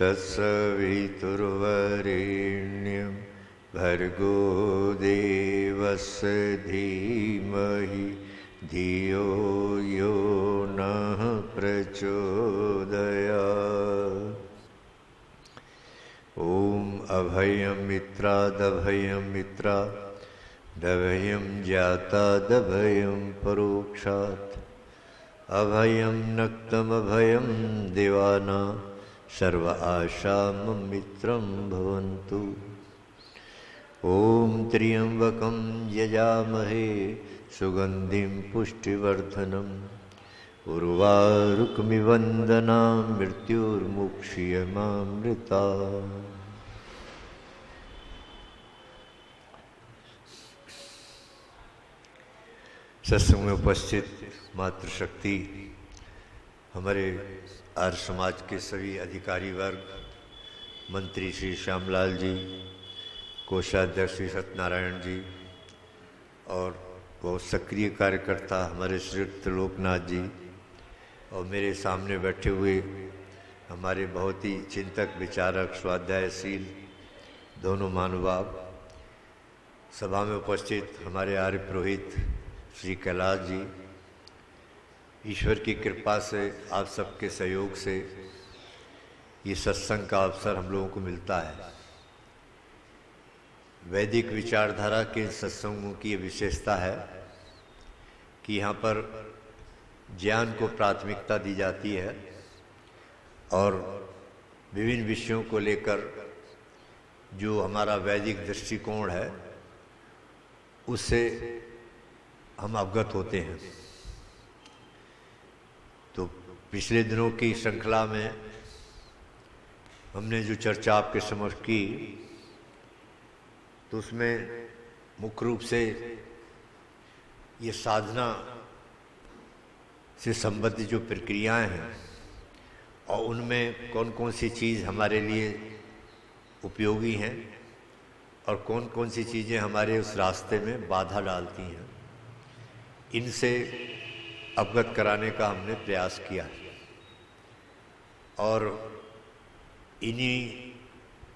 तत्सवितुर्वरेण्यं भर्गो देवस्य धीमहि धियो यो नः प्रचोदयात्। ॐ अभयं मित्रादभयं मित्रादभयं ज्ञातादभयं परोक्षात् अभयं नक्तमभयं देवानां सर्व आशां मित्रं भवन्तु। ॐ त्र्यम्बकं यजामहे सुगन्धिं पुष्टिवर्धनम् उर्वारुकमिवन्दनां मृत्युर्मुक्षीयमामृता। सत्संग में उपस्थित मातृशक्ति, हमारे आर्य समाज के सभी अधिकारी वर्ग, मंत्री श्री श्यामलाल जी, कोषाध्यक्ष श्री सत्यनारायण जी और बहुत सक्रिय कार्यकर्ता हमारे श्री त्रिलोकनाथ जी और मेरे सामने बैठे हुए हमारे बहुत ही चिंतक विचारक स्वाध्यायशील दोनों महानुभाव, सभा में उपस्थित हमारे आर्य पुरोहित श्री कैलाश जी, ईश्वर की कृपा से आप सबके सहयोग से ये सत्संग का अवसर हम लोगों को मिलता है। वैदिक विचारधारा के सत्संगों की ये विशेषता है कि यहाँ पर ज्ञान को प्राथमिकता दी जाती है और विभिन्न विषयों को लेकर जो हमारा वैदिक दृष्टिकोण है उससे हम अवगत होते हैं। तो पिछले दिनों की श्रृंखला में हमने जो चर्चा आपके समक्ष की तो उसमें मुख्य रूप से ये साधना से संबंधित जो प्रक्रियाएं हैं और उनमें कौन कौन सी चीज़ हमारे लिए उपयोगी हैं और कौन कौन सी चीज़ें हमारे उस रास्ते में बाधा डालती हैं, इनसे अवगत कराने का हमने प्रयास किया और इन्हीं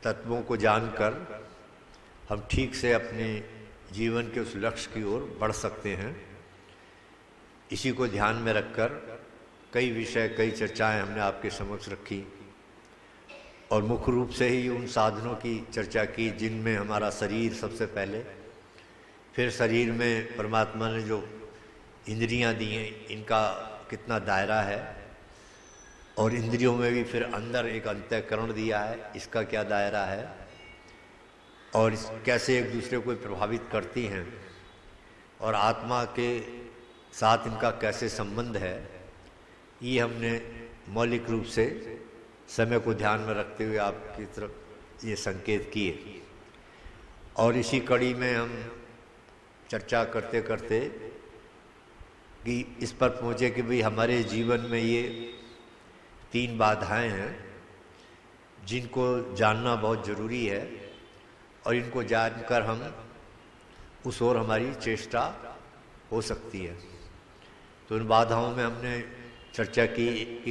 तत्वों को जानकर हम ठीक से अपने जीवन के उस लक्ष्य की ओर बढ़ सकते हैं। इसी को ध्यान में रखकर कई विषय, कई चर्चाएं हमने आपके समक्ष रखी और मुख्य रूप से ही उन साधनों की चर्चा की जिनमें हमारा शरीर सबसे पहले, फिर शरीर में परमात्मा ने जो इंद्रियां दी हैं इनका कितना दायरा है और इंद्रियों में भी फिर अंदर एक अंतःकरण दिया है, इसका क्या दायरा है और कैसे एक दूसरे को प्रभावित करती हैं और आत्मा के साथ इनका कैसे संबंध है, ये हमने मौलिक रूप से समय को ध्यान में रखते हुए आपकी तरफ ये संकेत किए। और इसी कड़ी में हम चर्चा करते करते कि इस पर पहुँचे कि भाई हमारे जीवन में ये 3 बाधाएं हैं जिनको जानना बहुत ज़रूरी है और इनको जानकर हम उस ओर हमारी चेष्टा हो सकती है। तो इन बाधाओं में हमने चर्चा की कि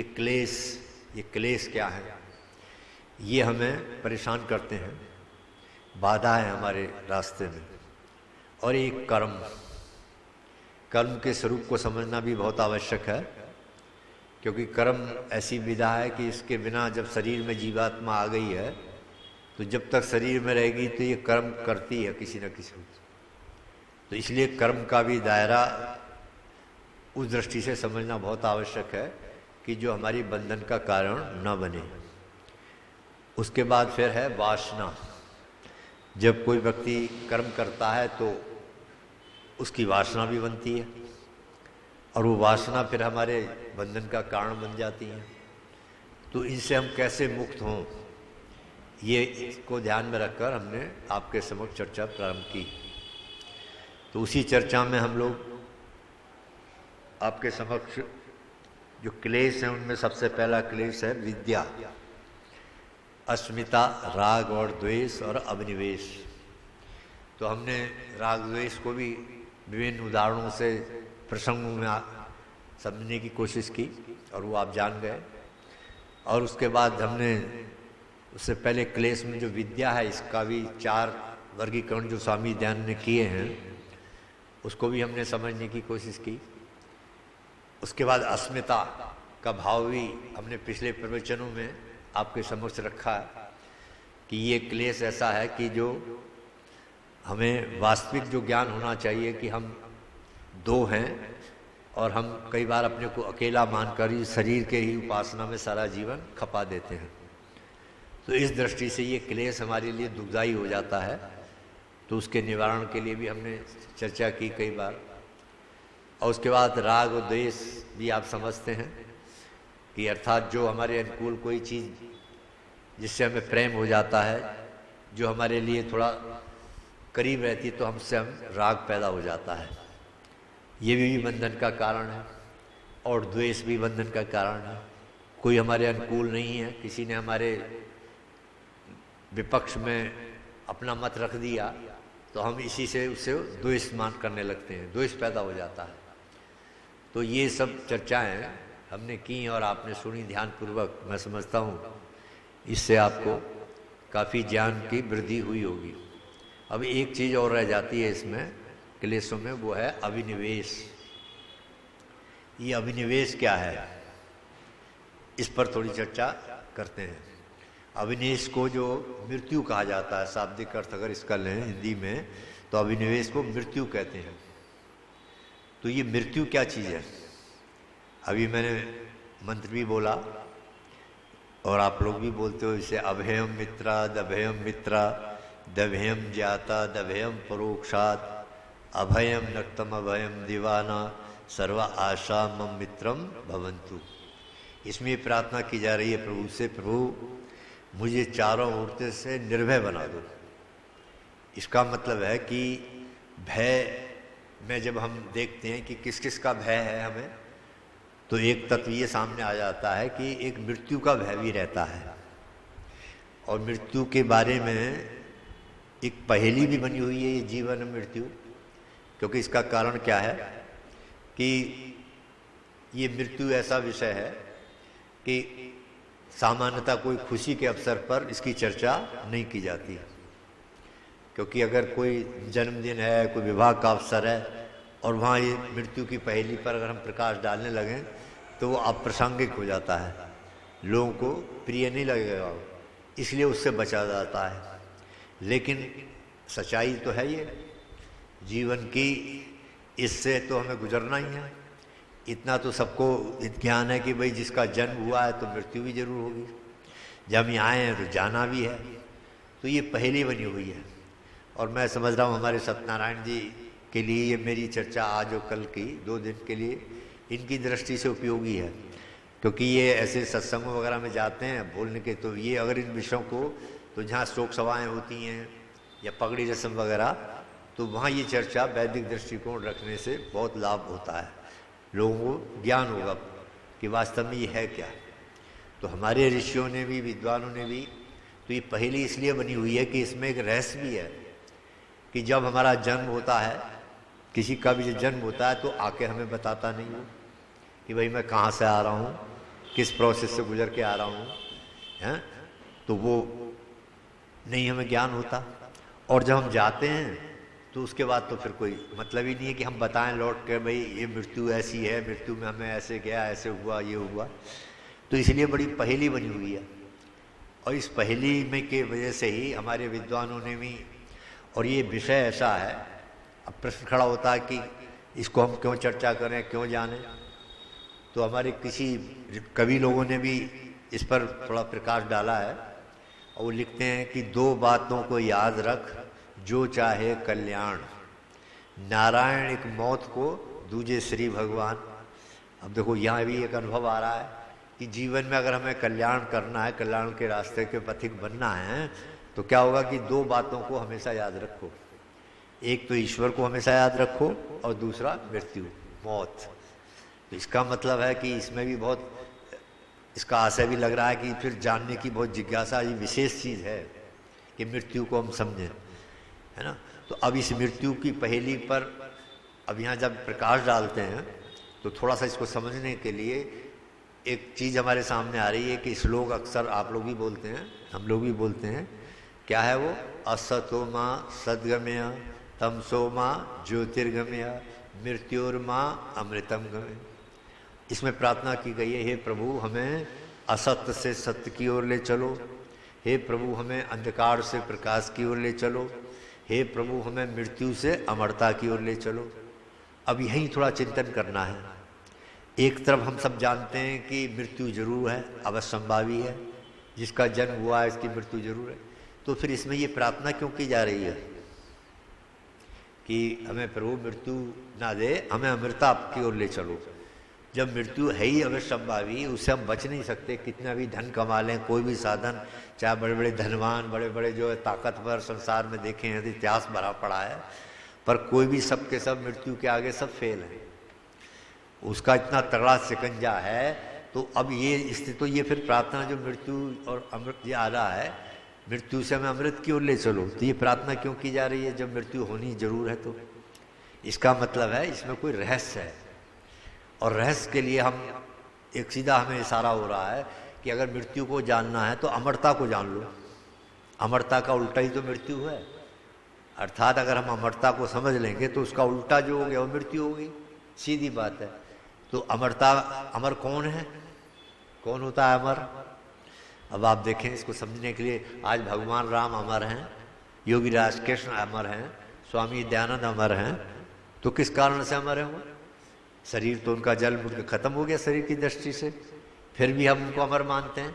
ये क्लेश क्या है, ये हमें परेशान करते हैं, बाधा है हमारे रास्ते में। और एक कर्म के स्वरूप को समझना भी बहुत आवश्यक है, क्योंकि कर्म ऐसी विधा है कि इसके बिना जब शरीर में जीवात्मा आ गई है तो जब तक शरीर में रहेगी तो ये कर्म करती है किसी न किसी। तो इसलिए कर्म का भी दायरा उस दृष्टि से समझना बहुत आवश्यक है कि जो हमारी बंधन का कारण न बने। उसके बाद फिर है वासना। जब कोई व्यक्ति कर्म करता है तो उसकी वासना भी बनती है और वो वासना फिर हमारे बंधन का कारण बन जाती है। तो इनसे हम कैसे मुक्त हों, ये इसको ध्यान में रखकर हमने आपके समक्ष चर्चा प्रारंभ की। तो उसी चर्चा में हम लोग आपके समक्ष जो क्लेश हैं उनमें सबसे पहला क्लेश है विद्या, अस्मिता, राग और द्वेष और अभिनिवेश। तो हमने राग द्वेष को भी विभिन्न उदाहरणों से प्रसंगों में समझने की कोशिश की और वो आप जान गए। और उसके बाद हमने उससे पहले क्लेश में जो विद्या है, इसका भी 4 वर्गीकरण जो स्वामी दयानंद ने किए हैं, उसको भी हमने समझने की कोशिश की। उसके बाद अस्मिता का भाव भी हमने पिछले प्रवचनों में आपके समक्ष रखा है कि ये क्लेश ऐसा है कि जो हमें वास्तविक जो ज्ञान होना चाहिए कि हम 2 हैं, और हम कई बार अपने को अकेला मानकर ही शरीर के ही उपासना में सारा जीवन खपा देते हैं। तो इस दृष्टि से ये क्लेश हमारे लिए दुखदायी हो जाता है। तो उसके निवारण के लिए भी हमने चर्चा की कई बार। और उसके बाद राग और द्वेष भी आप समझते हैं कि अर्थात जो हमारे अनुकूल कोई चीज़ जिससे हमें प्रेम हो जाता है, जो हमारे लिए थोड़ा करीब रहती है, तो हमसे हम राग पैदा हो जाता है। ये भी बंधन का कारण है, और द्वेष भी बंधन का कारण है। कोई हमारे अनुकूल नहीं है, किसी ने हमारे विपक्ष में अपना मत रख दिया, तो हम इसी से उससे द्वेष मान करने लगते हैं, द्वेष पैदा हो जाता है। तो ये सब चर्चाएं हमने की और आपने सुनी ध्यानपूर्वक। मैं समझता हूँ इससे आपको काफ़ी ज्ञान की वृद्धि हुई होगी। अब एक चीज़ और रह जाती है इसमें क्लेशों में, वो है अभिनिवेश। ये अभिनिवेश क्या है, इस पर थोड़ी चर्चा करते हैं। अभिनिवेश को जो मृत्यु कहा जाता है, शाब्दिक अर्थ अगर इसका लें हिंदी में, तो अभिनिवेश को मृत्यु कहते हैं। तो ये मृत्यु क्या चीज़ है? अभी मैंने मंत्र भी बोला और आप लोग भी बोलते हो इसे, अभयम मित्रा दभयम मित्रा दभयम ज्ञाता दभयम परोक्षात अभयम नक्तम अभयम दीवाना सर्व आशा मम मित्रम भवन्तु। इसमें प्रार्थना की जा रही है प्रभु से, प्रभु मुझे चारों ओर से निर्भय बना दो। इसका मतलब है कि भय में जब हम देखते हैं कि किस किस का भय है हमें, तो एक तत्व ये सामने आ जाता है कि एक मृत्यु का भय भी रहता है। और मृत्यु के बारे में एक पहेली भी बनी हुई है, ये जीवन मृत्यु। क्योंकि इसका कारण क्या है कि ये मृत्यु ऐसा विषय है कि सामान्यतः कोई खुशी के अवसर पर इसकी चर्चा नहीं की जाती। क्योंकि अगर कोई जन्मदिन है, कोई विवाह का अवसर है, और वहाँ ये मृत्यु की पहेली पर अगर हम प्रकाश डालने लगें, तो वो अप्रासंगिक हो जाता है, लोगों को प्रिय नहीं लगेगा, इसलिए उससे बचा जाता है। लेकिन सच्चाई तो है ये जीवन की, इससे तो हमें गुजरना ही है। इतना तो सबको ज्ञान है कि भाई जिसका जन्म हुआ है तो मृत्यु भी जरूर होगी, जब यहाँ आए हैं तो जाना भी है। तो ये पहेली बनी हुई है। और मैं समझ रहा हूँ हमारे सत्यनारायण जी के लिए ये मेरी चर्चा आज और कल की 2 दिन के लिए इनकी दृष्टि से उपयोगी है। क्योंकि ये ऐसे सत्संग वगैरह में जाते हैं बोलने के, तो ये अगर इन विषयों को, तो जहाँ शोक सभाएँ होती हैं या पगड़ी रस्म वगैरह, तो वहाँ ये चर्चा वैदिक दृष्टिकोण रखने से बहुत लाभ होता है। लोगों को ज्ञान होगा कि वास्तव में ये है क्या। तो हमारे ऋषियों ने भी, विद्वानों ने भी, तो ये पहेली इसलिए बनी हुई है कि इसमें एक रहस्य भी है कि जब हमारा जन्म होता है, किसी का भी जब जन्म होता है, तो आके हमें बताता नहीं हो कि भाई मैं कहाँ से आ रहा हूँ, किस प्रोसेस से गुजर के आ रहा हूँ, हैं, तो वो नहीं हमें ज्ञान होता। और जब हम जाते हैं तो उसके बाद तो फिर कोई मतलब ही नहीं है कि हम बताएं लौट कर भाई ये मृत्यु ऐसी है, मृत्यु में हमें ऐसे गया, ऐसे हुआ, ये हुआ। तो इसलिए बड़ी पहेली बनी हुई है। और इस पहेली में के वजह से ही हमारे विद्वानों ने भी, और ये विषय ऐसा है, अब प्रश्न खड़ा होता है कि इसको हम क्यों चर्चा करें, क्यों जानें। तो हमारे किसी कवि लोगों ने भी इस पर थोड़ा प्रकाश डाला है, और वो लिखते हैं कि 2 बातों को याद रख जो चाहे कल्याण, नारायण एक मौत को, दूजे श्री भगवान। अब देखो यहाँ भी एक अनुभव आ रहा है कि जीवन में अगर हमें कल्याण करना है, कल्याण के रास्ते के पथिक बनना है, तो क्या होगा कि 2 बातों को हमेशा याद रखो। एक तो ईश्वर को हमेशा याद रखो, और दूसरा मृत्यु, मौत। तो इसका मतलब है कि इसमें भी बहुत, इसका आशय भी लग रहा है कि फिर जानने की बहुत जिज्ञासा, ये विशेष चीज़ है कि मृत्यु को हम समझें, है ना। तो अब इस मृत्यु की पहेली पर अब यहाँ जब प्रकाश डालते हैं, तो थोड़ा सा इसको समझने के लिए एक चीज़ हमारे सामने आ रही है कि श्लोक अक्सर आप लोग भी बोलते हैं, हम लोग भी बोलते हैं। क्या है वो? असतो माँ सद्गमय, तमसो माँ ज्योतिर्गमय, मृत्योर्माँ अमृतम गमय। इसमें प्रार्थना की गई है, हे प्रभु हमें असत्य से सत्य की ओर ले चलो, हे प्रभु हमें अंधकार से प्रकाश की ओर ले चलो, हे प्रभु हमें मृत्यु से अमरता की ओर ले चलो। अब यहीं थोड़ा चिंतन करना है। एक तरफ हम सब जानते हैं कि मृत्यु जरूर है, अवश्यंभावी है, जिसका जन्म हुआ है इसकी मृत्यु जरूर है। तो फिर इसमें ये प्रार्थना क्यों की जा रही है कि हमें प्रभु मृत्यु ना दे, हमें अमृता की ओर ले चलो। जब मृत्यु है ही अवश्यंभावी, उससे हम बच नहीं सकते। कितना भी धन कमा लें, कोई भी साधन, चाहे बड़े बड़े धनवान, बड़े बड़े जो है ताकतवर संसार में देखे हैं, इतिहास भरा पड़ा है, पर कोई भी सब के सब मृत्यु के आगे सब फेल हैं। उसका इतना तगड़ा शिकंजा है। तो अब ये स्थिति, तो ये फिर प्रार्थना जो मृत्यु और अमृत ये आ रहा है, मृत्यु से हमें अमृत की ओर ले चलो, तो ये प्रार्थना क्यों की जा रही है जब मृत्यु होनी जरूर है? तो इसका मतलब है इसमें कोई रहस्य है, और रहस्य के लिए हम एक सीधा हमें इशारा हो रहा है कि अगर मृत्यु को जानना है तो अमरता को जान लो। अमरता का उल्टा ही तो मृत्यु है। अर्थात अगर हम अमरता को समझ लेंगे तो उसका उल्टा जो हो गया वो मृत्यु हो गई, सीधी बात है। तो अमरता, अमर कौन है? कौन होता है अमर? अब आप देखें, इसको समझने के लिए आज भगवान राम अमर हैं, योगी राज कृष्ण अमर हैं, स्वामी दयानंद अमर हैं। तो किस कारण से अमर है वो? शरीर तो उनका जन्म उनका खत्म हो गया शरीर की दृष्टि से, फिर भी हम उनको अमर मानते हैं।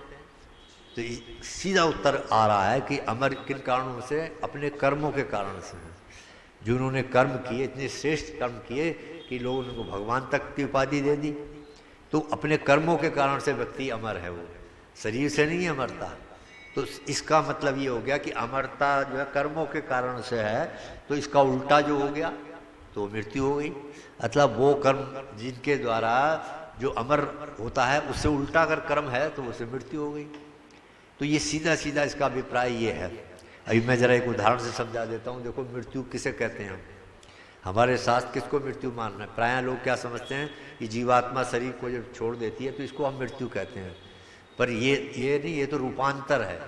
तो सीधा उत्तर आ रहा है कि अमर किन कारणों से? अपने कर्मों के कारण से। जो उन्होंने कर्म किए, इतने श्रेष्ठ कर्म किए कि लोगों ने उनको भगवान तक की उपाधि दे दी। तो अपने कर्मों के कारण से व्यक्ति अमर है, वो शरीर से नहीं अमरता। तो इसका मतलब ये हो गया कि अमरता जो है कर्मों के कारण से है, तो इसका उल्टा जो हो गया तो मृत्यु हो गई। मतलब वो कर्म जिनके द्वारा जो अमर होता है उससे उल्टा अगर कर्म है तो उससे मृत्यु हो गई। तो ये सीधा सीधा इसका अभिप्राय ये है। अभी मैं जरा एक उदाहरण से समझा देता हूँ। देखो, मृत्यु किसे कहते हैं? हमारे शास्त्र किसको मृत्यु मान रहे हैं? प्रायः लोग क्या समझते हैं कि जीवात्मा शरीर को जब छोड़ देती है तो इसको हम मृत्यु कहते हैं, पर ये नहीं, ये तो रूपांतर है।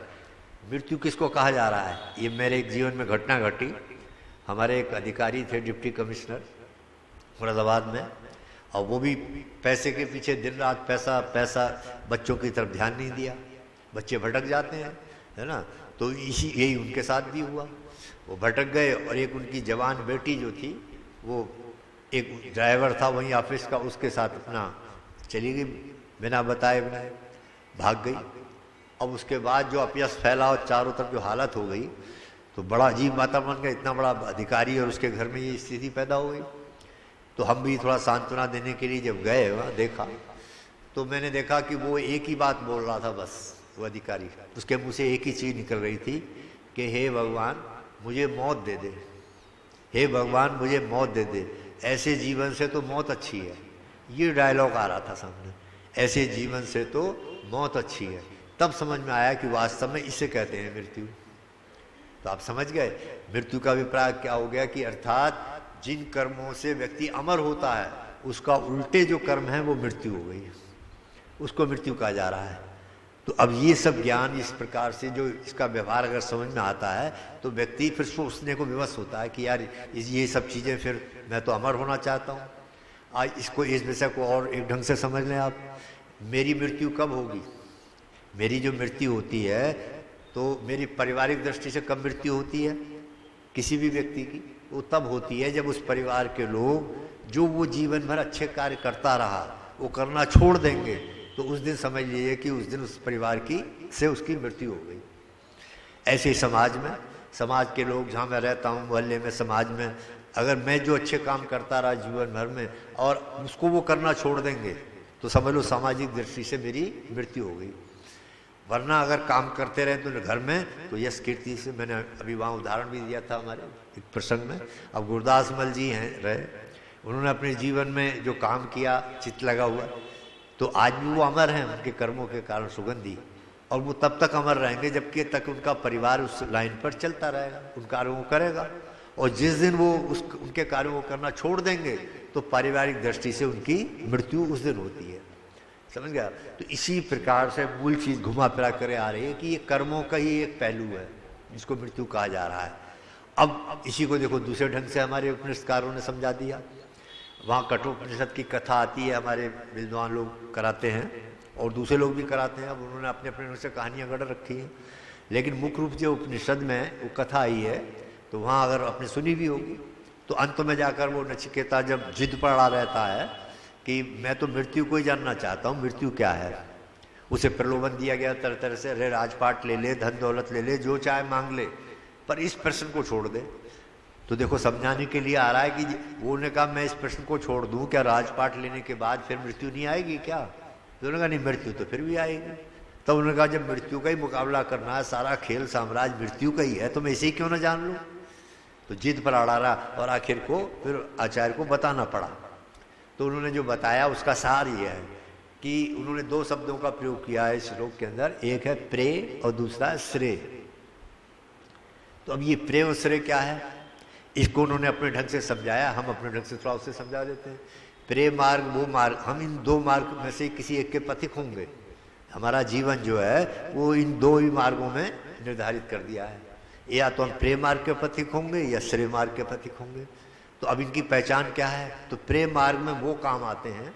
मृत्यु किसको कहा जा रहा है? ये मेरे एक जीवन में घटना घटी। हमारे एक अधिकारी थे, डिप्टी कमिश्नर मुरादाबाद में, और वो भी पैसे के पीछे दिन रात पैसा पैसा, बच्चों की तरफ ध्यान नहीं दिया। बच्चे भटक जाते हैं, है ना। तो यही उनके साथ भी हुआ। वो भटक गए, और एक उनकी जवान बेटी जो थी, वो एक ड्राइवर था वहीं ऑफिस का, उसके साथ अपना चली गई, बिना बताए बनाए भाग गई। अब उसके बाद जो अपयश फैला और चारों तरफ जो हालत हो गई, तो बड़ा अजीब वातावरण का, इतना बड़ा अधिकारी और उसके घर में ये स्थिति पैदा हो गई। तो हम भी थोड़ा सांत्वना देने के लिए जब गए वहाँ देखा, तो मैंने देखा कि वो एक ही बात बोल रहा था बस। वो अधिकारी, उसके मुंह से एक ही चीज़ निकल रही थी कि हे भगवान मुझे मौत दे दे, हे भगवान मुझे मौत दे दे, ऐसे जीवन से तो मौत अच्छी है। ये डायलॉग आ रहा था सामने, ऐसे जीवन से तो मौत अच्छी है। तब समझ में आया कि वास्तव में इसे कहते हैं मृत्यु। तो आप समझ गए मृत्यु का अभिप्राय क्या हो गया कि अर्थात जिन कर्मों से व्यक्ति अमर होता है उसका उल्टे जो कर्म है वो मृत्यु हो गई, उसको मृत्यु कहा जा रहा है। तो अब ये सब ज्ञान इस प्रकार से जो इसका व्यवहार अगर समझ में आता है तो व्यक्ति फिर सोचने को विवश होता है कि यार ये सब चीज़ें, फिर मैं तो अमर होना चाहता हूँ। आज इसको, इस विषय को और एक ढंग से समझ लें आप। मेरी मृत्यु कब होगी? मेरी जो मृत्यु होती है तो मेरी पारिवारिक दृष्टि से कब मृत्यु होती है किसी भी व्यक्ति की? वो तब होती है जब उस परिवार के लोग जो वो जीवन भर अच्छे कार्य करता रहा वो करना छोड़ देंगे, तो उस दिन समझ लीजिए कि उस दिन उस परिवार की से उसकी मृत्यु हो गई। ऐसे ही समाज में, समाज के लोग, जहाँ मैं रहता हूँ मोहल्ले में, समाज में, अगर मैं जो अच्छे काम करता रहा जीवन भर में और उसको वो करना छोड़ देंगे तो समझ लो सामाजिक दृष्टि से मेरी मृत्यु हो गई। वरना अगर काम करते रहे तो घर में तो यश कीर्ति से, मैंने अभी वहाँ उदाहरण भी दिया था हमारे एक प्रसंग में। अब गुरदास मल जी हैं रहे, उन्होंने अपने जीवन में जो काम किया, चित्त लगा हुआ, तो आज भी वो अमर हैं उनके कर्मों के कारण, सुगंधी, और वो तब तक अमर रहेंगे जबकि तक उनका परिवार उस लाइन पर चलता रहेगा, उन कार्यों को करेगा। और जिस दिन वो उनके कार्यों को करना छोड़ देंगे तो पारिवारिक दृष्टि से उनकी मृत्यु उस दिन होती है। समझ गया? तो इसी प्रकार से मूल चीज़ घुमा फिरा कर आ रही है कि ये कर्मों का ही एक पहलू है जिसको मृत्यु कहा जा रहा है। अब इसी को देखो दूसरे ढंग से हमारे उपनिषदकारों ने समझा दिया। वहाँ कठोपनिषद की कथा आती है, हमारे विद्वान लोग कराते हैं और दूसरे लोग भी कराते हैं। अब उन्होंने अपने अपने से कहानियाँ गढ़ रखी हैं, लेकिन मुख्य रूप से उपनिषद में वो कथा आई है, तो वहाँ अगर आपने सुनी भी होगी तो अंत में जाकर वो नचिकेता जब जिद पड़ा रहता है कि मैं तो मृत्यु को ही जानना चाहता हूँ, मृत्यु क्या है, उसे प्रलोभन दिया गया तरह तरह से, अरे राजपाट ले ले, धन दौलत ले ले, जो चाहे मांग ले, पर इस प्रश्न को छोड़ दे। तो देखो समझाने के लिए आ रहा है कि वो ने कहा मैं इस प्रश्न को छोड़ दूं, क्या राजपाट लेने के बाद फिर मृत्यु नहीं आएगी क्या? तो उन्होंने कहा नहीं, मृत्यु तो फिर भी आएगी। तब उन्होंने कहा जब मृत्यु का ही मुकाबला करना है, सारा खेल साम्राज्य मृत्यु का ही है, तो मैं इसे ही क्यों ना जान लूँ। तो जिद पर अड़ा रहा और आखिर को फिर आचार्य को बताना पड़ा। तो उन्होंने जो बताया उसका सार ये है कि उन्होंने दो शब्दों का प्रयोग किया है इस श्लोक के अंदर, एक है प्रेय और दूसरा श्रेय। तो अब ये प्रेय और श्रेय क्या है, इसको उन्होंने अपने ढंग से समझाया, हम अपने ढंग से थोड़ा उससे समझा देते हैं। प्रेय मार्ग वो मार्ग, हम इन दो मार्ग में से किसी एक के पथिक होंगे। हमारा जीवन जो है वो इन दो ही मार्गों में निर्धारित कर दिया है, या तो हम प्रेम मार्ग के पथिक होंगे या श्रेय मार्ग के पथिक होंगे। तो अब इनकी पहचान क्या है, तो प्रेम मार्ग में वो काम आते हैं,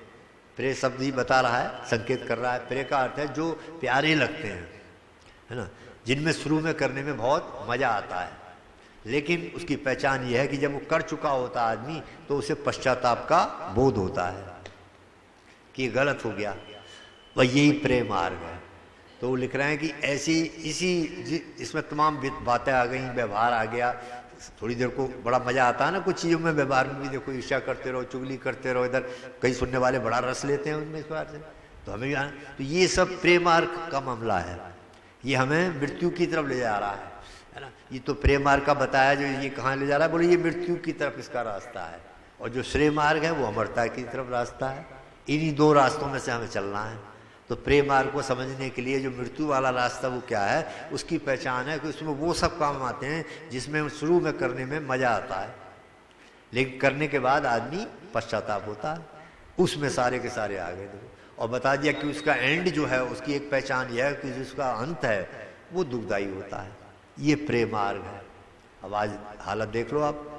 प्रेय शब्द ही बता रहा है, संकेत कर रहा है, प्रेय का अर्थ है जो प्यारे लगते हैं, है ना, जिनमें शुरू में करने में बहुत मजा आता है, लेकिन उसकी पहचान यह है कि जब वो कर चुका होता आदमी तो उसे पश्चाताप का बोध होता है कि गलत हो गया, वह यही प्रेम मार्ग है। तो वो लिख रहे हैं कि ऐसी इसमें तमाम बातें आ गई, व्यवहार आ गया, थोड़ी देर को बड़ा मजा आता है ना कुछ चीज़ों में, व्यवहार में भी देखो ईर्ष्या करते रहो, चुगली करते रहो, इधर कई सुनने वाले बड़ा रस लेते हैं उनमें इस बार से, तो हमें भी तो ये सब प्रेम मार्ग का मामला है, ये हमें मृत्यु की तरफ ले जा रहा है ना। ये तो प्रेम मार्ग का बताया, जो ये कहाँ ले जा रहा है, बोले ये मृत्यु की तरफ इसका रास्ता है, और जो श्रेय मार्ग है वो अमरता की तरफ रास्ता है। इन्हीं दो रास्तों में से हमें चलना है। तो प्रेम मार्ग को समझने के लिए जो मृत्यु वाला रास्ता वो क्या है, उसकी पहचान है कि उसमें वो सब काम आते हैं जिसमें शुरू में करने में मजा आता है, लेकिन करने के बाद आदमी पश्चाताप होता है, उसमें सारे के सारे आ गए। और बता दिया कि उसका एंड जो है, उसकी एक पहचान यह है कि जिसका अंत है वो दुखदायी होता है, ये प्रेम मार्ग है। अब आज हालत देख लो आप,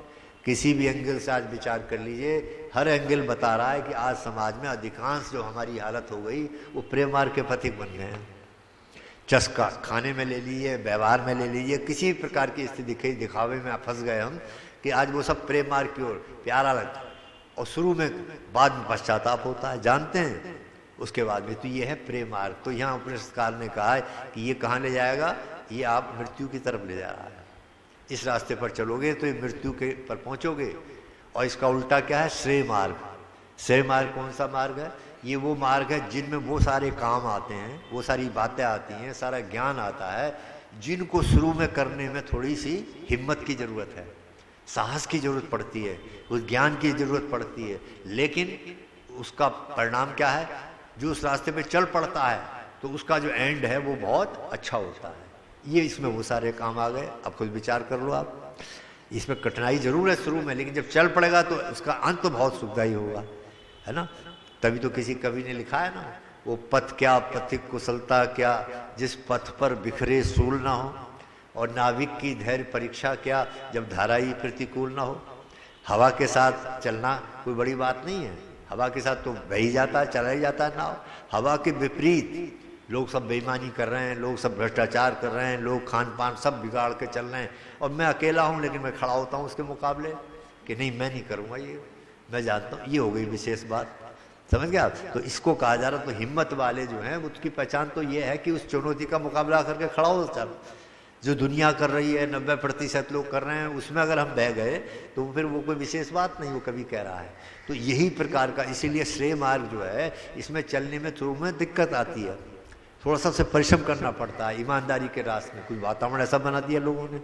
किसी भी एंगल से आज विचार कर लीजिए, हर एंगल बता रहा है कि आज समाज में अधिकांश जो हमारी हालत हो गई वो प्रेम मार्ग के पथिक बन गए हैं। चस्का खाने में ले लीजिए, व्यवहार में ले लीजिए, किसी प्रकार की स्थिति दिखावे में फंस गए हम कि आज वो सब प्रेम मार्ग की ओर प्यारा लगता है, और शुरू में बाद में पश्चाताप होता है, जानते हैं उसके बाद में। तो ये है प्रेम मार्ग। तो यहाँ उपनिषदकार ने कहा है कि ये कहाँ ले जाएगा, ये आप मृत्यु की तरफ ले जा रहा है। इस रास्ते पर चलोगे तो ये मृत्यु के पर पहुंचोगे। और इसका उल्टा क्या है, श्रेय मार्ग। श्रेय मार्ग कौन सा मार्ग है, ये वो मार्ग है जिनमें वो सारे काम आते हैं, वो सारी बातें आती हैं, सारा ज्ञान आता है, जिनको शुरू में करने में थोड़ी सी हिम्मत की ज़रूरत है, साहस की ज़रूरत पड़ती है, उस ज्ञान की ज़रूरत पड़ती है, लेकिन उसका परिणाम क्या है, जो उस रास्ते पे चल पड़ता है तो उसका जो एंड है वो बहुत अच्छा होता है। ये इसमें वो सारे काम आ गए। अब खुद विचार कर लो आप, इसमें कठिनाई जरूर है शुरू में, लेकिन जब चल पड़ेगा तो उसका अंत तो बहुत सुखदायी होगा, है ना। तभी तो किसी कवि ने लिखा है ना, वो पथ क्या पथिक कुशलता क्या, जिस पथ पर बिखरे सूल ना हो, और नाविक की धैर्य परीक्षा क्या, जब धारा ही प्रतिकूल ना हो। हवा के साथ चलना कोई बड़ी बात नहीं है, हवा के साथ तो बह ही जाता है, चला ही जाता है नाव। हवा के विपरीत लोग सब बेईमानी कर रहे हैं, लोग सब भ्रष्टाचार कर रहे हैं, लोग खान पान सब बिगाड़ के चल रहे हैं, और मैं अकेला हूँ लेकिन मैं खड़ा होता हूँ उसके मुकाबले कि नहीं मैं नहीं करूँगा, ये मैं जानता हूँ। ये हो गई विशेष बात, समझ गया। तो इसको कहा जा रहा, तो हिम्मत वाले जो हैं उसकी पहचान तो ये है कि उस चुनौती का मुकाबला करके खड़ा हो। चल जो दुनिया कर रही है, 90% लोग कर रहे हैं, उसमें अगर हम बह गए तो फिर वो कोई विशेष बात नहीं, वो कभी कह रहा है। तो यही प्रकार का, इसीलिए श्रेय मार्ग जो है इसमें चलने में शुरू में दिक्कत आती है, थोड़ा सा परिश्रम करना पड़ता है, ईमानदारी के रास्ते में। कुछ वातावरण ऐसा बना दिया लोगों ने,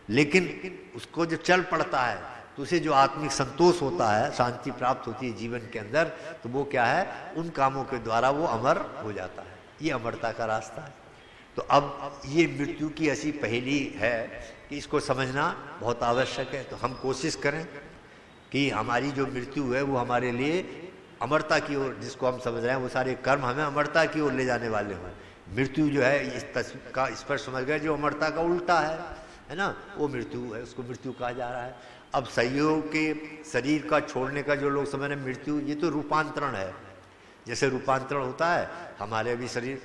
लेकिन उसको जब चल पड़ता है तो उसे जो आत्मिक संतोष होता है, शांति प्राप्त होती है जीवन के अंदर, तो वो क्या है, उन कामों के द्वारा वो अमर हो जाता है। ये अमरता का रास्ता है। तो अब ये मृत्यु की ऐसी पहेली है कि इसको समझना बहुत आवश्यक है। तो हम कोशिश करें कि हमारी जो मृत्यु है वो हमारे लिए अमरता की ओर जिसको हम समझ रहे हैं, वो सारे कर्म हमें अमरता की ओर ले जाने वाले हैं। मृत्यु जो है इस का स्पर्श समझ गए, जो अमरता का उल्टा है ना, वो मृत्यु है, उसको मृत्यु कहा जा रहा है। अब सहयोग के शरीर का छोड़ने का जो लोग समझ रहे हैं मृत्यु, ये तो रूपांतरण है। जैसे रूपांतरण होता है हमारे भी शरीर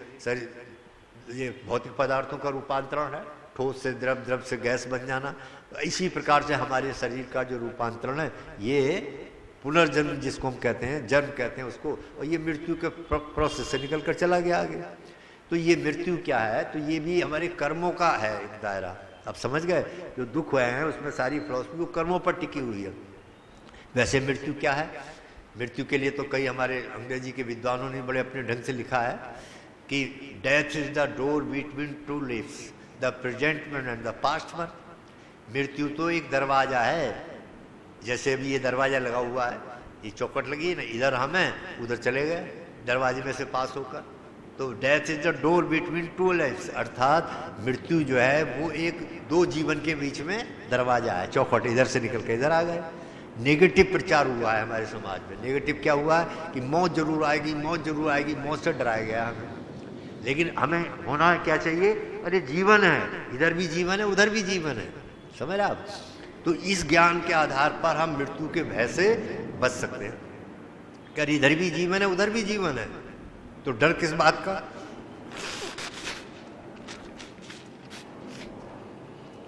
ये भौतिक पदार्थों का रूपांतरण है, ठोस से द्रव, द्रव से गैस बन जाना। इसी प्रकार से हमारे शरीर का जो रूपांतरण है, ये पुनर्जन्म जिसको हम कहते हैं, जन्म कहते हैं उसको, और ये मृत्यु के प्रोसेस से निकल कर चला गया आगे। तो ये मृत्यु क्या है, तो ये भी हमारे कर्मों का है एक दायरा। अब समझ गए, जो दुख हुए हैं उसमें सारी फिलॉसफी वो कर्मों पर टिकी हुई है। वैसे मृत्यु क्या है, मृत्यु के लिए तो कई हमारे अंग्रेजी के विद्वानों ने बड़े अपने ढंग से लिखा है कि death is the door between two lives, the present one and the past one. मृत्यु तो एक दरवाजा है, जैसे अभी ये दरवाजा लगा हुआ है, ये चौखट लगी है ना, इधर हम हैं उधर चले गए दरवाजे में से पास होकर। तो death is the door between two lifes, अर्थात मृत्यु जो है वो एक दो जीवन के बीच में दरवाजा है, चौखट, इधर से निकल के इधर आ गए। नेगेटिव प्रचार हुआ है हमारे समाज में। नेगेटिव क्या हुआ है कि मौत जरूर आएगी, मौत जरूर आएगी, मौत से डराया गया हमें। लेकिन हमें होना क्या चाहिए, अरे जीवन है, इधर भी जीवन है उधर भी जीवन है, समझ रहे आप। तो इस ज्ञान के आधार पर हम मृत्यु के भय से बच सकते हैं। अगर इधर भी जीवन है उधर भी जीवन है, तो डर किस बात का।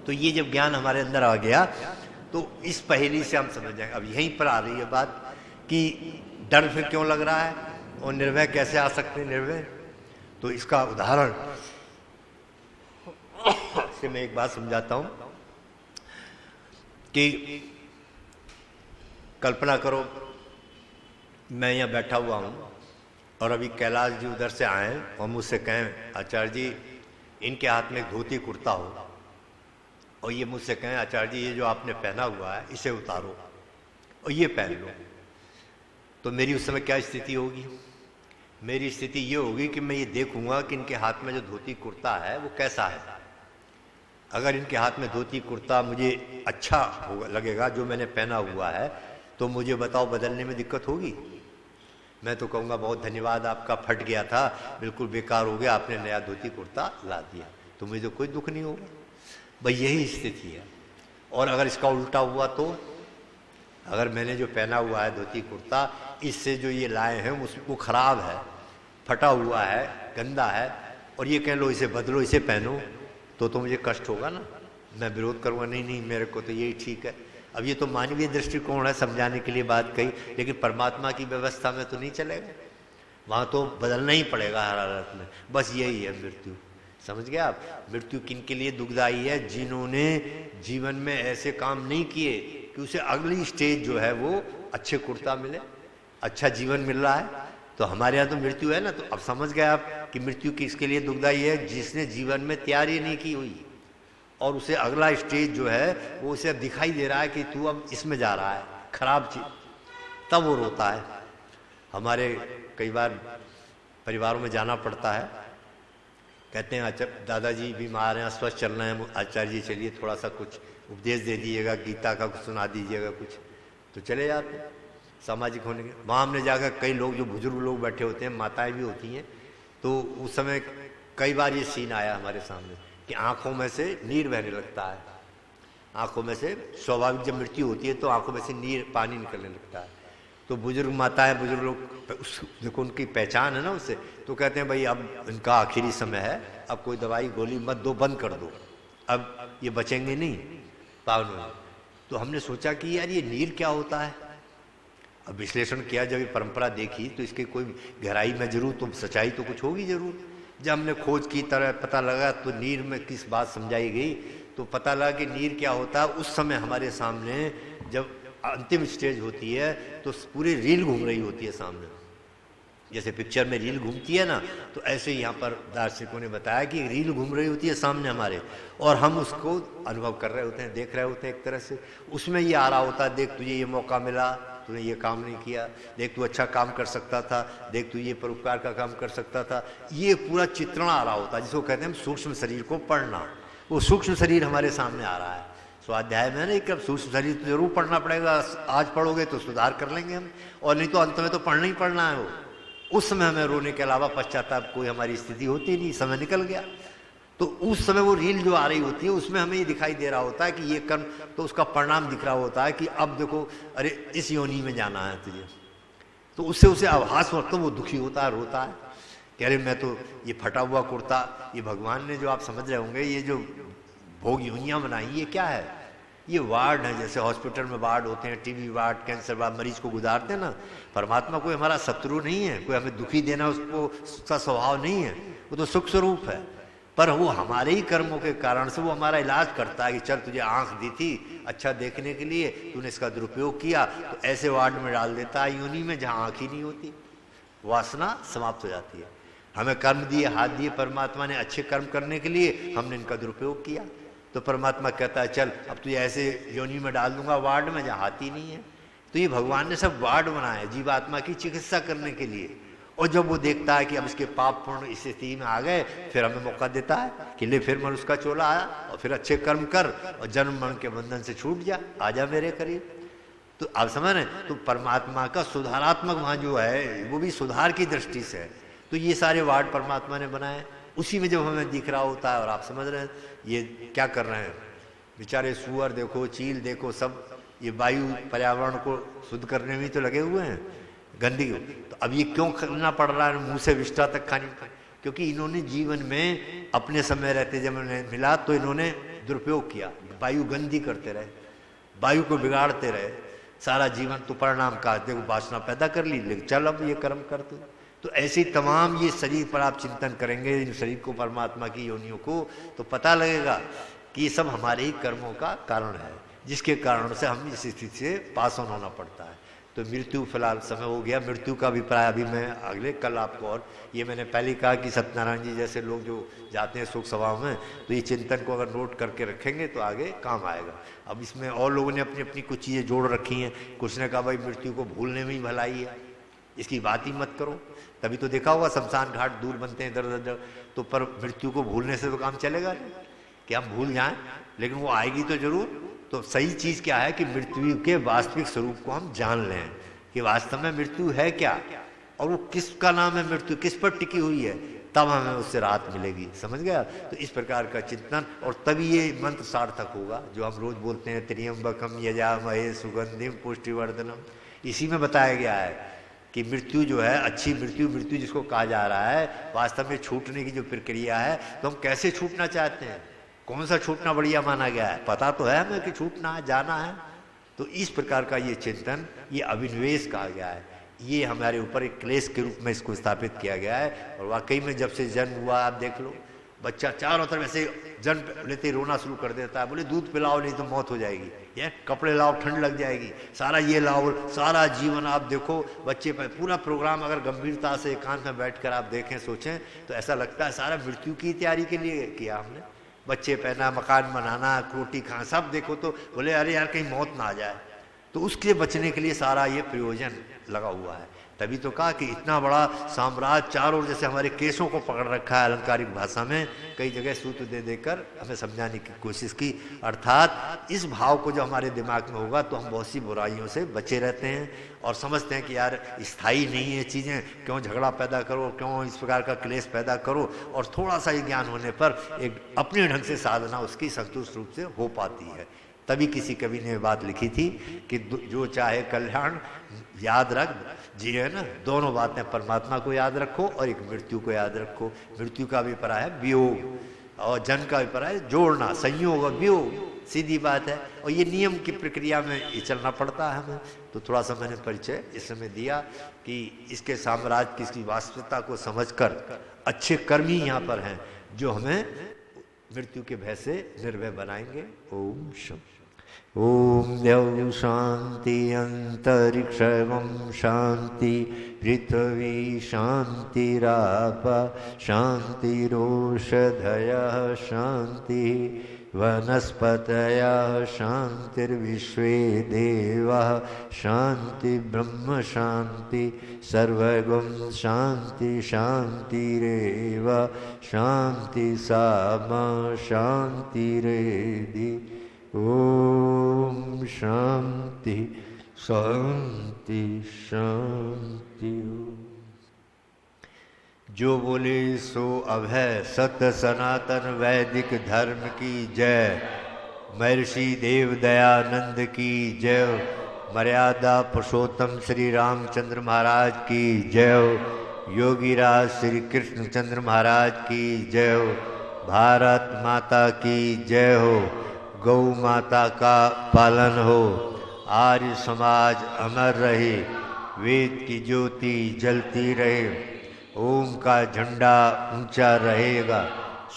तो ये जब ज्ञान हमारे अंदर आ गया तो इस पहेली से हम समझ जाएंगे। अब यहीं पर आ रही है बात कि डर फिर क्यों लग रहा है और निर्भय कैसे आ सकते हैं निर्भय। तो इसका उदाहरण से मैं एक बात समझाता हूं कि कल्पना करो मैं यहाँ बैठा हुआ हूँ और अभी कैलाश जी उधर से आए और मुझसे कहें आचार्य जी इनके हाथ में धोती कुर्ता हो, और ये मुझसे कहें आचार्य जी ये जो आपने पहना हुआ है इसे उतारो और ये पहन लो, तो मेरी उस समय क्या स्थिति होगी। मेरी स्थिति ये होगी कि मैं ये देखूंगा कि इनके हाथ में जो धोती कुर्ता है वो कैसा है। अगर इनके हाथ में धोती कुर्ता मुझे अच्छा लगेगा जो मैंने पहना हुआ है, तो मुझे बताओ बदलने में दिक्कत होगी। मैं तो कहूँगा बहुत धन्यवाद, आपका फट गया था, बिल्कुल बेकार हो गया, आपने नया धोती कुर्ता ला दिया, तो मुझे कोई दुख नहीं होगा। भाई यही स्थिति है। और अगर इसका उल्टा हुआ तो अगर मैंने जो पहना हुआ है धोती कुर्ता, इससे जो ये लाए हैं वो खराब है, फटा हुआ है, गंदा है, और ये कह लो इसे बदलो, इसे पहनो, तो मुझे कष्ट होगा ना। मैं विरोध करूँगा, नहीं नहीं मेरे को तो यही ठीक है। अब ये तो मानवीय दृष्टिकोण है, समझाने के लिए बात कही, लेकिन परमात्मा की व्यवस्था में तो नहीं चलेगा, वहाँ तो बदलना ही पड़ेगा हर हालत में। बस यही है मृत्यु, समझ गए आप। मृत्यु किन के लिए दुखदाई है, जिन्होंने जीवन में ऐसे काम नहीं किए कि उसे अगली स्टेज जो है वो अच्छे कुर्ता मिले, अच्छा जीवन मिल रहा है। तो हमारे यहाँ तो मृत्यु है ना, तो अब समझ गए आप कि मृत्यु किसके लिए दुखदाई है, जिसने जीवन में तैयारी नहीं की हुई और उसे अगला स्टेज जो है वो उसे अब दिखाई दे रहा है कि तू अब इसमें जा रहा है, खराब चीज, तब वो रोता है। हमारे कई बार परिवारों में जाना पड़ता है, कहते हैं अच्छा दादाजी बीमार हैं, अस्वस्थ चल रहे हैं, आचार्य जी चलिए थोड़ा सा कुछ उपदेश दे दीजिएगा, गीता का कुछ सुना दीजिएगा कुछ, तो चले जाते हैं सामाजिक होने के। वहाँ हमने जाकर कई लोग जो बुजुर्ग लोग बैठे होते हैं, माताएं भी होती हैं, तो उस समय कई बार ये सीन आया हमारे सामने कि आंखों में से नीर बहने लगता है। आंखों में से स्वाभाविक जब मृत्यु होती है तो आंखों में से नीर पानी निकलने लगता है। तो बुजुर्ग माताएं बुजुर्ग लोग देखो उनकी पहचान है ना उससे, तो कहते हैं भाई अब इनका आखिरी समय है, अब कोई दवाई गोली मत दो, बंद कर दो, अब ये बचेंगे नहीं, पावन होंगे। तो हमने सोचा कि यार ये नीर क्या होता है। अब विश्लेषण किया, जब ये परंपरा देखी तो इसकी कोई गहराई में जरूर तो सच्चाई तो कुछ होगी जरूर। जब हमने खोज की तरह पता लगा तो नीर में किस बात समझाई गई, तो पता लगा कि नीर क्या होता है। उस समय हमारे सामने जब अंतिम स्टेज होती है तो पूरी रील घूम रही होती है सामने, जैसे पिक्चर में रील घूमती है ना, तो ऐसे ही यहाँ पर दार्शनिकों ने बताया कि रील घूम रही होती है सामने हमारे, और हम उसको अनुभव कर रहे होते हैं, देख रहे होते हैं एक तरह से। उसमें ये आ रहा होता है, देख तुझे ये मौका मिला, तूने ये काम नहीं किया, देख तू अच्छा काम कर सकता था, देख तू ये परोपकार का काम कर सकता था, ये पूरा चित्रण आ रहा होता है, जिसको कहते हैं हम सूक्ष्म शरीर को पढ़ना। वो सूक्ष्म शरीर हमारे सामने आ रहा है, स्वाध्याय में नहीं, कब सूक्ष्म शरीर तो जरूर पढ़ना पड़ेगा, आज पढ़ोगे तो सुधार कर लेंगे हम, और नहीं तो अंत में तो पढ़ना ही पढ़ना है। वो उस समय हमें रोने के अलावा पश्चाताप कोई हमारी स्थिति होती नहीं, समय निकल गया। तो उस समय वो रील जो आ रही होती है उसमें हमें ये दिखाई दे रहा होता है कि ये कर्म, तो उसका परिणाम दिख रहा होता है कि अब देखो अरे इस योनि में जाना है तुझे। तो उससे उसे आभास होता, तो वो दुखी होता है, रोता है कि अरे मैं तो ये फटा हुआ कुर्ता, ये भगवान ने जो आप समझ रहे होंगे ये जो भोग योनियाँ बनाई ये क्या है, ये वार्ड है। जैसे हॉस्पिटल में वार्ड होते हैं, टीबी वार्ड, कैंसर वार्ड, मरीज को गुजारते हैं ना। परमात्मा कोई हमारा शत्रु नहीं है, कोई हमें दुखी देना उसको उसका स्वभाव नहीं है, वो तो सुख स्वरूप है। पर वो हमारे ही कर्मों के कारण से वो हमारा इलाज करता है कि चल तुझे आंख दी थी अच्छा देखने के लिए, तूने इसका दुरुपयोग किया, तो ऐसे वार्ड में डाल देता है योनि में जहाँ आंख ही नहीं होती, वासना समाप्त हो जाती है। हमें कर्म दिए, हाथ दिए परमात्मा ने अच्छे कर्म करने के लिए, हमने इनका दुरुपयोग किया, तो परमात्मा कहता है चल अब तुझे ऐसे योनि में डाल दूंगा वार्ड में जहाँ हाथ ही नहीं है। तो ये भगवान ने सब वार्ड बनाए जीवात्मा की चिकित्सा करने के लिए। और जब वो देखता है कि अब इसके पाप पूर्ण इस स्थिति में आ गए, फिर हमें मौका देता है कि ले फिर मनुष्य का चोला आया, और फिर अच्छे कर्म कर और जन्म मरण के बंधन से छूट जा, आजा मेरे करीब। तो आप समझ रहे हैं, तो परमात्मा का सुधारात्मक वहाँ जो है वो भी सुधार की दृष्टि से है। तो ये सारे वार्ड परमात्मा ने बनाए, उसी में जब हमें दिख रहा होता है, और आप समझ रहे हैं ये क्या कर रहे हैं बेचारे, सुअर देखो, चील देखो, सब ये वायु पर्यावरण को शुद्ध करने में तो लगे हुए हैं, गंदगी। तो अब ये क्यों करना पड़ रहा है, मुंह से विष्ठा तक खानी, क्योंकि इन्होंने जीवन में अपने समय रहते जब उन्हें मिला तो इन्होंने दुरुपयोग किया, वायु गंदी करते रहे, वायु को बिगाड़ते रहे सारा जीवन। तो परिणाम का देखो वासना पैदा कर ली, लेकिन चल अब ये कर्म कर तू। तो ऐसे तमाम ये शरीर पर आप चिंतन करेंगे, इन शरीर को, परमात्मा की योनियों को, तो पता लगेगा कि ये सब हमारे ही कर्मों का कारण है, जिसके कारण से हम इस स्थिति से पास ऑन होना पड़ता है। तो मृत्यु फिलहाल समय हो गया, मृत्यु का अभिप्राय अभी मैं अगले कल आपको, और ये मैंने पहले कहा कि सत्यनारायण जी जैसे लोग जो जाते हैं शोक सभा में, तो ये चिंतन को अगर नोट करके रखेंगे तो आगे काम आएगा। अब इसमें और लोगों ने अपनी अपनी कुछ चीज़ें जोड़ रखी हैं, कुछ ने कहा भाई मृत्यु को भूलने में ही भलाई है, इसकी बात ही मत करो। तभी तो देखा होगा शमशान घाट दूर बनते हैं इधर उधर, तो पर मृत्यु को भूलने से तो काम चलेगा नहीं कि हम भूल जाएं, लेकिन वो आएगी तो जरूर। तो सही चीज़ क्या है कि मृत्यु के वास्तविक स्वरूप को हम जान लें कि वास्तव में मृत्यु है क्या, और वो किसका नाम है मृत्यु, किस पर टिकी हुई है, तब हमें उससे राहत मिलेगी। समझ गया? तो इस प्रकार का चिंतन, और तभी ये मंत्र सार्थक होगा जो हम रोज बोलते हैं, त्र्यंबकम यजामहे सुगंधिम पुष्टिवर्धनम। इसी में बताया गया है कि मृत्यु जो है अच्छी मृत्यु, मृत्यु जिसको कहा जा रहा है, वास्तव में छूटने की जो प्रक्रिया है, तो हम कैसे छूटना चाहते हैं, कौन सा छूटना बढ़िया माना गया है, पता तो है हमें कि छूटना है, जाना है। तो इस प्रकार का ये चिंतन, ये अभिनिवेश कहा गया है, ये हमारे ऊपर एक क्लेश के रूप में इसको स्थापित किया गया है। और वाकई में जब से जन्म हुआ, आप देख लो बच्चा चारों तरफ ऐसे जन्म लेते ही रोना शुरू कर देता है, बोले दूध पिलाओ नहीं तो मौत हो जाएगी, ये कपड़े लाओ ठंड लग जाएगी, सारा ये लाओ, सारा जीवन आप देखो बच्चे पर पूरा प्रोग्राम अगर गंभीरता से एकांत में बैठकर आप देखें, सोचें, तो ऐसा लगता है सारा मृत्यु की तैयारी के लिए किया हमने। बच्चे पहना, मकान बनाना, रोटी खाना, सब देखो तो बोले अरे यार कहीं मौत ना आ जाए, तो उसके बचने के लिए सारा ये प्रयोजन लगा हुआ है। तभी तो कहा कि इतना बड़ा साम्राज्य चारों ओर जैसे हमारे केसों को पकड़ रखा है, अलंकारिक भाषा में कई जगह सूत्र दे देकर हमें समझाने की कोशिश की। अर्थात इस भाव को जो हमारे दिमाग में होगा तो हम बहुत सी बुराइयों से बचे रहते हैं और समझते हैं कि यार स्थायी नहीं है चीज़ें, क्यों झगड़ा पैदा करो, क्यों इस प्रकार का क्लेश पैदा करो। और थोड़ा सा ही ज्ञान होने पर एक अपने ढंग से साधना उसकी संतुष्ट रूप से हो पाती है। तभी किसी कवि ने बात लिखी थी कि जो चाहे कल्याण याद रख, जी है ना, दोनों बातें, परमात्मा को याद रखो और एक मृत्यु को याद रखो। मृत्यु का अभिप्राय है वियोग और जन्म का अभिप्राय है जोड़ना, संयोग और वियोग, सीधी बात है। और ये नियम की प्रक्रिया में ये चलना पड़ता है हमें। तो थोड़ा सा मैंने परिचय इस समय दिया कि इसके साम्राज्य की इसकी वास्तविकता को समझकर अच्छे कर्मी यहाँ पर हैं जो हमें मृत्यु के भय से निर्भय बनाएंगे। ओम शम ओम द्यौ शांति अंतरिक्षं शांति पृथ्वी शांतिराप शांतिरोषधयः शांति वनस्पतयः शांतिर्विश्वे देवाः शांति ब्रह्म शांति सर्वगुण शांति शांतिरेव शांति सामा शांतिरेधि। ओम शांति शांति शांति। जो बोले सो अभय सत्य सनातन वैदिक धर्म की जय। महर्षि देव दयानंद की जय। मर्यादा पुरुषोत्तम श्री रामचंद्र महाराज की जय। योगीराज श्री कृष्णचंद्र महाराज की जय। भारत माता की जय हो। गौ माता का पालन हो। आर्य समाज अमर रहे। वेद की ज्योति जलती रहे। ओम का झंडा ऊंचा रहेगा।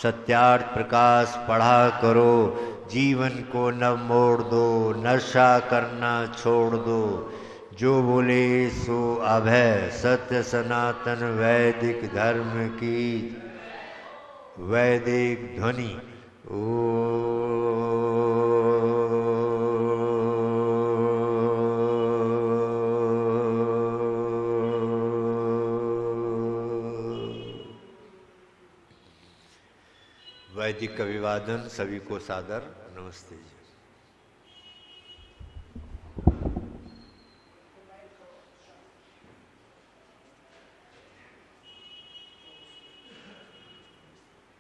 सत्यार्थ प्रकाश पढ़ा करो। जीवन को न मोड़ दो। नशा करना छोड़ दो। जो बोले सो अभय सत्य सनातन वैदिक धर्म की वैदिक ध्वनि। वैदिक अभिवादन सभी को सादर नमस्ते जी।